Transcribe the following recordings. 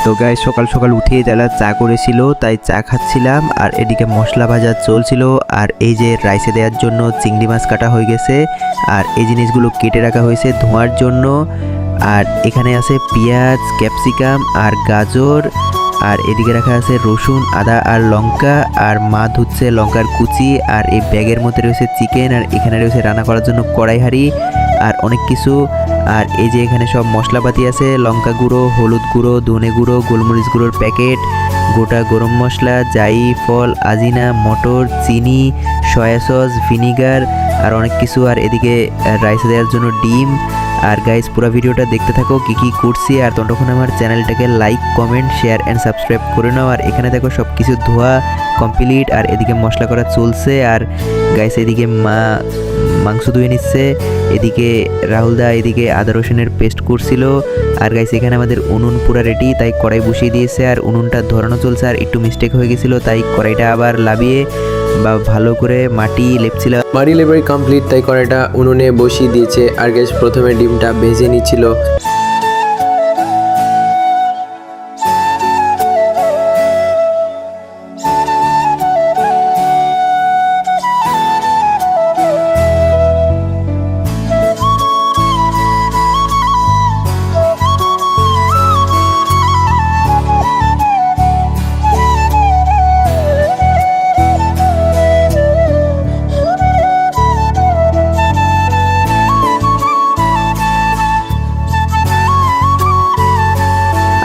তো গাইস সকাল সকাল উঠিয়ে যারা চা করেছিল তাই চা খাচ্ছিলাম, আর এদিকে মশলা ভাজা চলছিল, আর এই যে রাইসে দেওয়ার জন্য চিংড়ি মাছ কাটা হয়ে গেছে, আর এই জিনিসগুলো কেটে রাখা হয়েছে ধোঁয়ার জন্য। আর এখানে আছে পেঁয়াজ, ক্যাপসিকাম আর গাজর, আর এদিকে রাখা আছে রসুন, আদা আর লঙ্কা, আর মা ধুচ্ছে লঙ্কার কুচি। আর এই ব্যাগের মধ্যে রয়েছে চিকেন, আর এখানে রয়েছে রান্না করার জন্য কড়াই হাঁড়ি আর অনেক কিছু। আর এই যে এখানে সব মশলাপাতি আছে, লঙ্কা গুঁড়ো, হলুদ গুঁড়ো, ধনে গুঁড়ো, গোলমরিচ গুঁড়োর প্যাকেট, গোটা গরম মশলা, জায়ফল, আজিনা, মটর, চিনি, সয়া সস, ভিনিগার আর অনেক কিছু। আর এদিকে রাইসে দেওয়ার জন্য ডিম। আর গাইস পুরো ভিডিওটা দেখতে থাকো কি কি করছি, আর ততক্ষণ আমার চ্যানেলটাকে like, comment, share and subscribe করে নাও। আর এখানে দেখো সব কিছু ধোয়া কমপ্লিট, আর এদিকে মশলা করা চলছে। আর গাইস এদিকে মা মাংস ধুয়ে নিচ্ছে, এদিকে রাহুলদা এদিকে আদা রসুনের পেস্ট করছিল। আর গাইস এখানে আমাদের উনুন পুরা রেডি, তাই কড়াই বসিয়ে দিয়েছে, আর উনুনটা ধরানো চলছে। আর একটু মিস্টেক হয়ে গেছিলো, তাই কড়াইটা আবার লাভিয়ে বা ভালো করে মাটি লেপছিল। মাটি লেপারি কমপ্লিট, তাই কড়াইটা উনুনে বসিয়ে দিয়েছে। আর গ্যাস প্রথমে ডিমটা ভেজে নিচ্ছিল।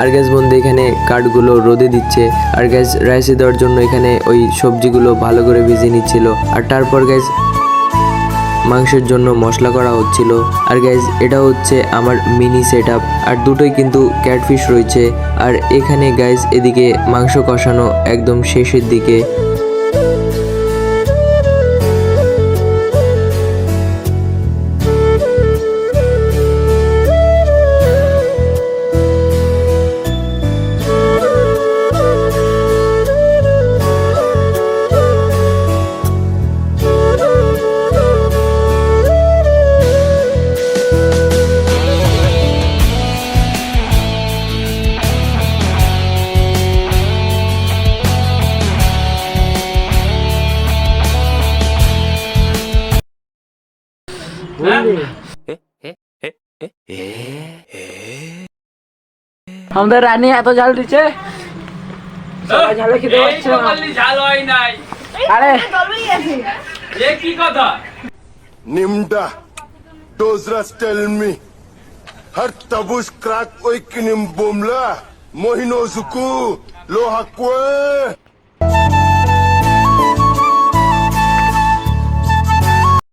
আর গ্যাস বন্ধু এখানে কাঠগুলো রোদে দিচ্ছে। আর গ্যাস রাইসে দেওয়ার জন্য এখানে ওই সবজিগুলো ভালো করে ভেজে নিচ্ছিল। আর তারপর গ্যাস মাংসের জন্য মশলা করা হচ্ছিল। আর গ্যাস এটা হচ্ছে আমার মিনি সেট আপ, আর দুটোই কিন্তু ক্যাটফিশ রয়েছে। আর এখানে গ্যাস এদিকে মাংস কষানো একদম শেষের দিকে। আমাদের রানী এত ঝাল দিচ্ছে, সবাই ঝালে খেতে পারছে না। ঝাল হয় নাই। আরে এ কি কথা? Nimda, Dozras tell me, har tabush crack oikinim bomla, mohino zuku, lo hakwe.